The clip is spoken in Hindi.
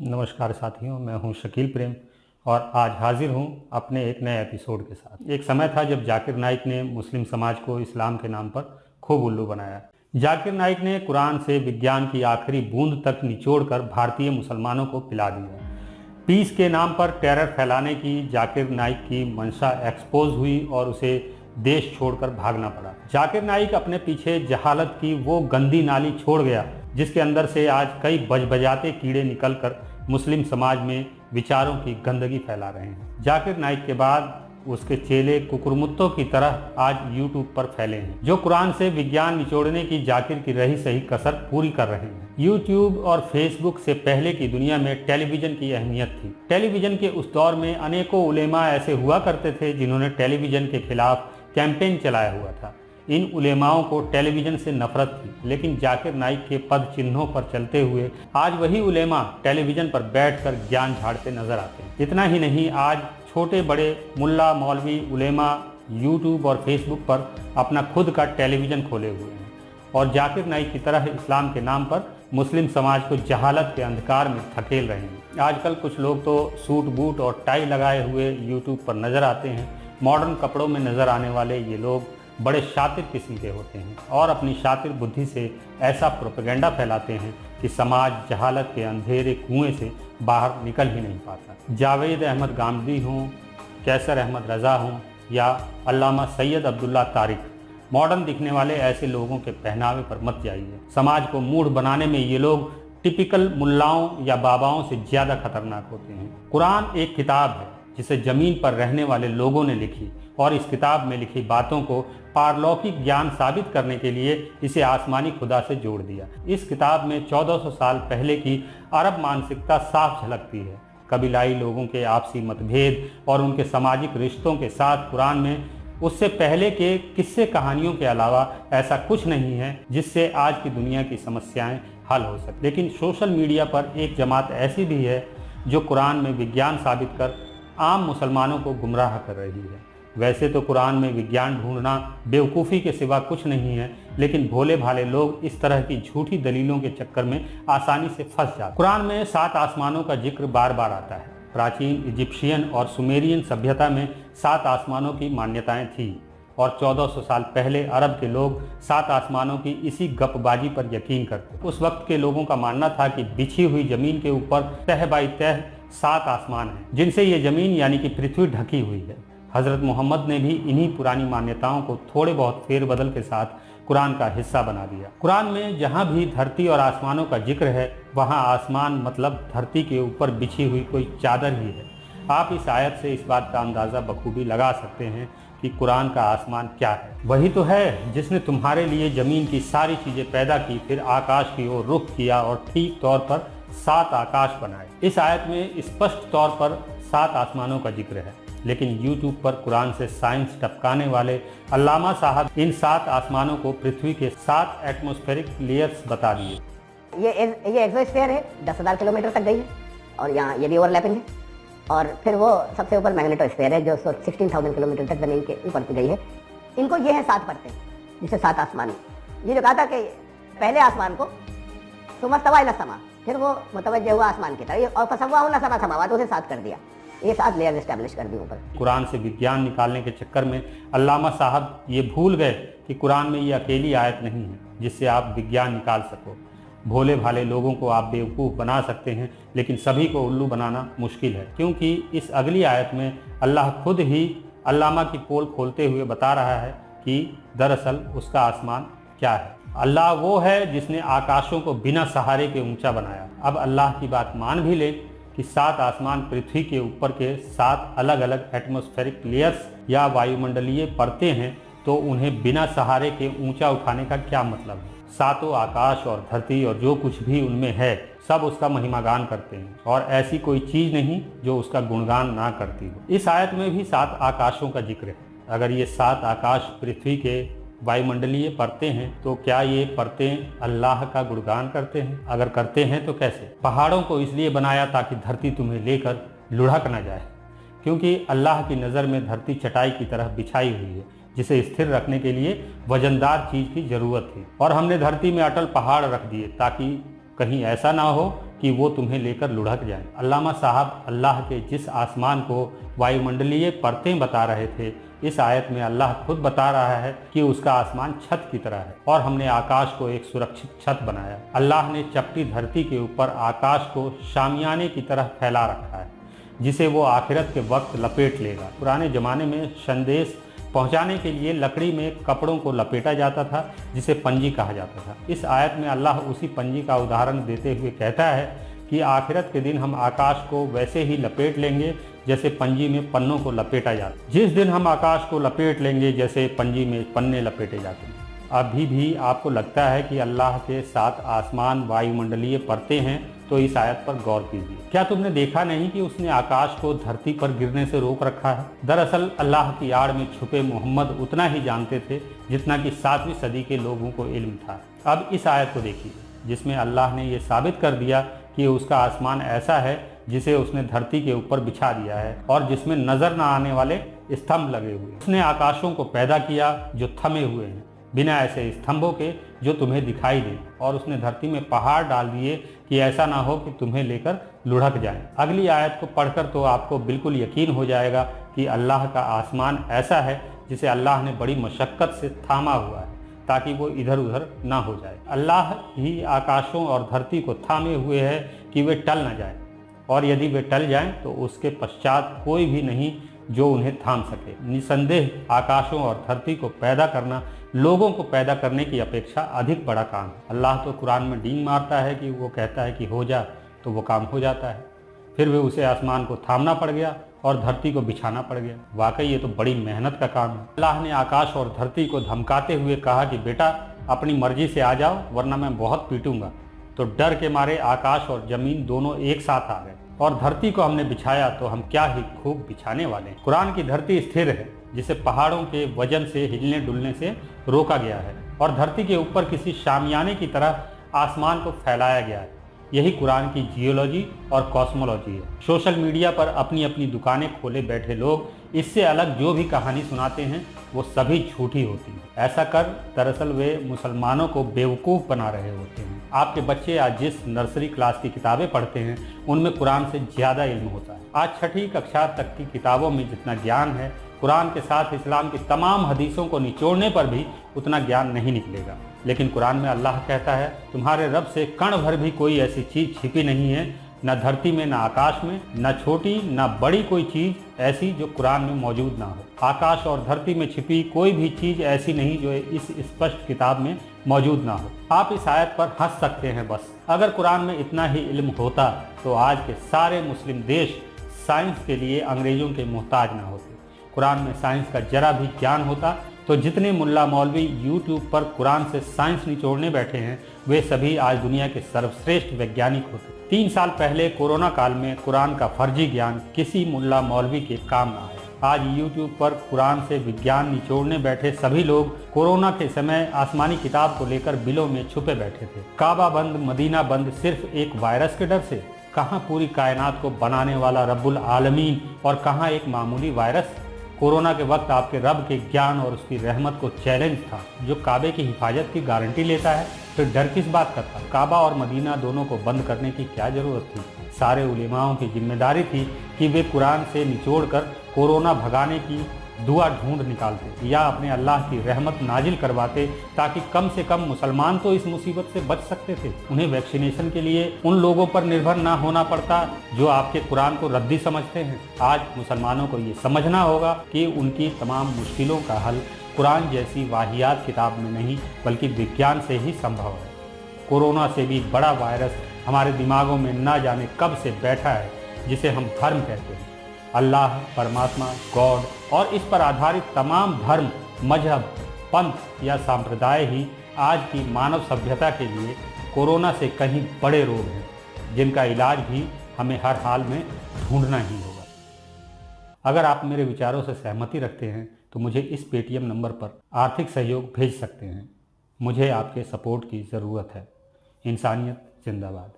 नमस्कार साथियों, मैं हूं शकील प्रेम और आज हाजिर हूं अपने एक नए एपिसोड के साथ। एक समय था जब जाकिर नाइक ने मुस्लिम समाज को इस्लाम के नाम पर खूब उल्लू बनाया। जाकिर नाइक ने कुरान से विज्ञान की आखिरी बूंद तक निचोड़कर भारतीय मुसलमानों को पिला दिया। पीस के नाम पर टेरर फैलाने की जाकिर नाइक की मंशा एक्सपोज हुई और उसे देश छोड़कर भागना पड़ा। जाकिर नाइक अपने पीछे जहालत की वो गंदी नाली छोड़ गया जिसके अंदर से आज कई बजबजाते कीड़े निकलकर मुस्लिम समाज में विचारों की गंदगी फैला रहे हैं। जाकिर नाइक के बाद उसके चेले कुकुरमुत्तों की तरह आज यूट्यूब पर फैले हैं, जो कुरान से विज्ञान निचोड़ने की जाकिर की रही सही कसर पूरी कर रहे हैं। यूट्यूब और फेसबुक से पहले की दुनिया में टेलीविजन की अहमियत थी। टेलीविजन के उस दौर में अनेकों उलेमा ऐसे हुआ करते थे जिन्होंने टेलीविजन के खिलाफ कैंपेन चलाया हुआ था। इन उलेमाओं को टेलीविजन से नफरत थी, लेकिन जाकिर नाइक के पद चिन्हों पर चलते हुए आज वही उलेमा टेलीविजन पर बैठकर ज्ञान झाड़ते नजर आते हैं। इतना ही नहीं, आज छोटे बड़े मुल्ला मौलवी उलेमा यूट्यूब और फेसबुक पर अपना खुद का टेलीविजन खोले हुए हैं और जाकिर नाइक की तरह इस्लाम के नाम पर मुस्लिम समाज को जहालत के अंधकार में धकेल रहे हैं। आजकल कुछ लोग तो सूट बूट और टाई लगाए हुए यूट्यूब पर नजर आते हैं। मॉडर्न कपड़ों में नजर आने वाले ये लोग बड़े शातिर किस्म के होते हैं और अपनी शातिर बुद्धि से ऐसा प्रोपेगेंडा फैलाते हैं कि समाज जहालत के अंधेरे कुएं से बाहर निकल ही नहीं पाता। जावेद अहमद गामदी हों, कैसर अहमद रज़ा हों या अल्लामा सैयद अब्दुल्ला तारिक, मॉडर्न दिखने वाले ऐसे लोगों के पहनावे पर मत जाइए। समाज को मूढ़ बनाने में ये लोग टिपिकल मुल्लाओं या बाबाओं से ज़्यादा खतरनाक होते हैं। कुरान एक किताब है जिसे ज़मीन पर रहने वाले लोगों ने लिखी और इस किताब में लिखी बातों को पारलौकिक ज्ञान साबित करने के लिए इसे आसमानी खुदा से जोड़ दिया। इस किताब में 1400 साल पहले की अरब मानसिकता साफ झलकती है। कबीलाई लोगों के आपसी मतभेद और उनके सामाजिक रिश्तों के साथ कुरान में उससे पहले के किस्से कहानियों के अलावा ऐसा कुछ नहीं है जिससे आज की दुनिया की समस्याएं हल हो सके। लेकिन सोशल मीडिया पर एक जमात ऐसी भी है जो कुरान में विज्ञान साबित कर आम मुसलमानों को गुमराह कर रही है। वैसे तो कुरान में विज्ञान ढूंढना बेवकूफ़ी के सिवा कुछ नहीं है, लेकिन भोले भाले लोग इस तरह की झूठी दलीलों के चक्कर में आसानी से फंस जाते हैं। कुरान में 7 आसमानों का जिक्र बार बार आता है। प्राचीन इजिप्शियन और सुमेरियन सभ्यता में 7 आसमानों की मान्यताएं थी और 1400 साल पहले अरब के लोग 7 आसमानों की इसी गपबाजी पर यकीन करते। उस वक्त के लोगों का मानना था कि बिछी हुई जमीन के ऊपर तह बाई तह 7 आसमान हैं जिनसे ये जमीन यानी कि पृथ्वी ढकी हुई है। हजरत मोहम्मद ने भी इन्हीं पुरानी मान्यताओं को थोड़े बहुत फेरबदल के साथ कुरान का हिस्सा बना दिया। कुरान में जहाँ भी धरती और आसमानों का जिक्र है वहाँ आसमान मतलब धरती के ऊपर बिछी हुई कोई चादर ही है। आप इस आयत से इस बात का अंदाज़ा बखूबी लगा सकते हैं कि कुरान का आसमान क्या है। वही तो है जिसने तुम्हारे लिए ज़मीन की सारी चीज़ें पैदा की, फिर आकाश की ओर रुख किया और ठीक तौर पर 7 आकाश बनाए। इस आयत में स्पष्ट तौर पर 7 आसमानों का जिक्र है, लेकिन यूट्यूब पर कुरान से साइंस टपकाने वाले अल्लामा साहब इन 7 आसमानों को पृथ्वी के 7 एटमॉस्फेरिक लेयर्स बता दिए। ये एक्सोस्फीयर है, 10,000 किलोमीटर तक गई है और यहाँ ये भी ओवरलैपिंग है। और फिर वो सबसे ऊपर मैग्नेटोस्फीयर है जो 16,000 किलोमीटर तक जमीन के ऊपर गई है। इनको ये है 7 परतें, जिसे 7 आसमान। ये जो कहा था कि पहले आसमान को सुमस्तवा इला समा, फिर वो मुतवज्जे हुआ आसमान की तरफ और फसव्वाहुन्ना सबअ समावात, उसे 7 कर दिया। ये 7 लेयर एस्टैब्लिश कर दी ऊपर। कुरान से विज्ञान निकालने के चक्कर में अल्लामा साहब ये भूल गए कि कुरान में ये अकेली आयत नहीं है जिससे आप विज्ञान निकाल सको। भोले भाले लोगों को आप बेवकूफ़ बना सकते हैं, लेकिन सभी को उल्लू बनाना मुश्किल है, क्योंकि इस अगली आयत में अल्लाह खुद ही अल्लामा की पोल खोलते हुए बता रहा है कि दरअसल उसका आसमान क्या है। अल्लाह वो है जिसने आकाशों को बिना सहारे के ऊंचा बनाया। अब अल्लाह की बात मान भी ले कि 7 आसमान पृथ्वी के ऊपर के 7 अलग अलग एटमॉस्फेरिक लेयर्स या वायुमंडलीय परतें हैं, तो उन्हें बिना सहारे के ऊंचा उठाने का क्या मतलब है। 7 आकाश और धरती और जो कुछ भी उनमें है सब उसका महिमागान करते हैं और ऐसी कोई चीज़ नहीं जो उसका गुणगान ना करती हो। इस आयत में भी 7 आकाशों का जिक्र है। अगर ये 7 आकाश पृथ्वी के वायुमंडलीय परतें हैं तो क्या ये परतें अल्लाह का गुणगान करते हैं? अगर करते हैं तो कैसे? पहाड़ों को इसलिए बनाया ताकि धरती तुम्हें लेकर लुढ़क न जाए, क्योंकि अल्लाह की नज़र में धरती चटाई की तरह बिछाई हुई है जिसे स्थिर रखने के लिए वजनदार चीज़ की ज़रूरत थी, और हमने धरती में अटल पहाड़ रख दिए ताकि कहीं ऐसा ना हो कि वो तुम्हें लेकर लुढ़क जाएं। अल्लामा साहब अल्लाह के जिस आसमान को वायुमंडलीय परतें बता रहे थे, इस आयत में अल्लाह खुद बता रहा है कि उसका आसमान छत की तरह है और हमने आकाश को एक सुरक्षित छत बनाया। अल्लाह ने चपटी धरती के ऊपर आकाश को शामियाने की तरह फैला रखा है, जिसे वो आखिरत के वक्त लपेट लेगा। पुराने ज़माने में संदेश पहुंचाने के लिए लकड़ी में कपड़ों को लपेटा जाता था, जिसे पंजी कहा जाता था। इस आयत में अल्लाह उसी पंजी का उदाहरण देते हुए कहता है कि आखिरत के दिन हम आकाश को वैसे ही लपेट लेंगे जैसे पंजी में पन्नों को लपेटा जाता है। जिस दिन हम आकाश को लपेट लेंगे जैसे पंजी में पन्ने लपेटे जाते हैं। अभी भी आपको लगता है कि अल्लाह के साथ आसमान वायुमंडलीय परतें हैं, तो इस आयत पर गौर कीजिए। क्या तुमने देखा नहीं कि उसने आकाश को धरती पर गिरने से रोक रखा है? दरअसल अल्लाह की आड़ में छुपे मोहम्मद उतना ही जानते थे जितना कि 7वीं सदी के लोगों को इल्म था। अब इस आयत को देखिए, जिसमें अल्लाह ने यह साबित कर दिया कि उसका आसमान ऐसा है जिसे उसने धरती के ऊपर बिछा दिया है और जिसमें नजर न आने वाले स्तंभ लगे हुए। उसने आकाशों को पैदा किया जो थमे हुए हैं, बिना ऐसे स्तंभों के जो तुम्हें दिखाई दे, और उसने धरती में पहाड़ डाल दिए कि ऐसा ना हो कि तुम्हें लेकर लुढ़क जाएं। अगली आयत को पढ़कर तो आपको बिल्कुल यकीन हो जाएगा कि अल्लाह का आसमान ऐसा है जिसे अल्लाह ने बड़ी मशक्कत से थामा हुआ है ताकि वो इधर उधर ना हो जाए। अल्लाह ही आकाशों और धरती को थामे हुए है कि वे टल न जाए, और यदि वे टल जाएं तो उसके पश्चात कोई भी नहीं जो उन्हें थाम सके। निसंदेह आकाशों और धरती को पैदा करना लोगों को पैदा करने की अपेक्षा अधिक बड़ा काम है। अल्लाह तो कुरान में डींग मारता है कि वो कहता है कि हो जा, तो वो काम हो जाता है। फिर भी उसे आसमान को थामना पड़ गया और धरती को बिछाना पड़ गया। वाकई ये तो बड़ी मेहनत का काम है। अल्लाह ने आकाश और धरती को धमकाते हुए कहा कि बेटा अपनी मर्जी से आ जाओ वरना मैं बहुत पीटूंगा। तो डर के मारे आकाश और जमीन दोनों एक साथ आ गए और धरती को हमने बिछाया तो हम क्या ही खूब बिछाने वाले हैं। कुरान की धरती स्थिर है, जिसे पहाड़ों के वजन से हिलने डुलने से रोका गया है, और धरती के ऊपर किसी शामियाने की तरह आसमान को फैलाया गया है। यही कुरान की जियोलॉजी और कॉस्मोलॉजी है। सोशल मीडिया पर अपनी अपनी दुकानें खोले बैठे लोग इससे अलग जो भी कहानी सुनाते हैं वो सभी झूठी होती है। ऐसा कर दरअसल वे मुसलमानों को बेवकूफ़ बना रहे होते हैं। आपके बच्चे आज जिस नर्सरी क्लास की किताबें पढ़ते हैं उनमें कुरान से ज़्यादा इल्म होता है। आज 6ठी कक्षा तक की किताबों में जितना ज्ञान है, कुरान के साथ इस्लाम की तमाम हदीसों को निचोड़ने पर भी उतना ज्ञान नहीं निकलेगा। लेकिन कुरान में अल्लाह कहता है तुम्हारे रब से कण भर भी कोई ऐसी चीज़ छिपी नहीं है, न धरती में, न आकाश में, न छोटी न बड़ी कोई चीज़ ऐसी जो कुरान में मौजूद ना हो। आकाश और धरती में छिपी कोई भी चीज़ ऐसी नहीं जो इस स्पष्ट किताब में मौजूद ना हो। आप इस आयत पर हंस सकते हैं बस। अगर कुरान में इतना ही इल्म होता तो आज के सारे मुस्लिम देश साइंस के लिए अंग्रेजों के मोहताज ना होते। कुरान में साइंस का जरा भी ज्ञान होता तो जितने मुल्ला मौलवी यूट्यूब पर कुरान से साइंस निचोड़ने बैठे हैं वे सभी आज दुनिया के सर्वश्रेष्ठ वैज्ञानिक होते। 3 साल पहले कोरोना काल में कुरान का फर्जी ज्ञान किसी मुल्ला मौलवी के काम ना आए। आज यूट्यूब पर कुरान से विज्ञान निचोड़ने बैठे सभी लोग कोरोना के समय आसमानी किताब को लेकर बिलों में छुपे बैठे थे। काबा बंद, मदीना बंद सिर्फ एक वायरस के डर से? कहाँ पूरी कायनात को बनाने वाला रब्बुल आलमीन और कहाँ एक मामूली वायरस? कोरोना के वक्त आपके रब के ज्ञान और उसकी रहमत को चैलेंज था। जो काबे की हिफाजत की गारंटी लेता है फिर डर किस बात का था? काबा और मदीना दोनों को बंद करने की क्या जरूरत थी? सारे उलेमाओं की जिम्मेदारी थी कि वे कुरान से निचोड़कर कोरोना भगाने की दुआ ढूंढ निकालते या अपने अल्लाह की रहमत नाजिल करवाते ताकि कम से कम मुसलमान तो इस मुसीबत से बच सकते थे। उन्हें वैक्सीनेशन के लिए उन लोगों पर निर्भर ना होना पड़ता जो आपके कुरान को रद्दी समझते हैं। आज मुसलमानों को ये समझना होगा कि उनकी तमाम मुश्किलों का हल कुरान जैसी वाहियात किताब में नहीं बल्कि विज्ञान से ही संभव है। कोरोना से भी बड़ा वायरस हमारे दिमागों में ना जाने कब से बैठा है, जिसे हम धर्म कहते हैं। अल्लाह, परमात्मा, गॉड और इस पर आधारित तमाम धर्म, मजहब, पंथ या संप्रदाय ही आज की मानव सभ्यता के लिए कोरोना से कहीं बड़े रोग हैं जिनका इलाज भी हमें हर हाल में ढूंढना ही होगा। अगर आप मेरे विचारों से सहमति रखते हैं तो मुझे इस पेटीएम नंबर पर आर्थिक सहयोग भेज सकते हैं। मुझे आपके सपोर्ट की ज़रूरत है। इंसानियत जिंदाबाद।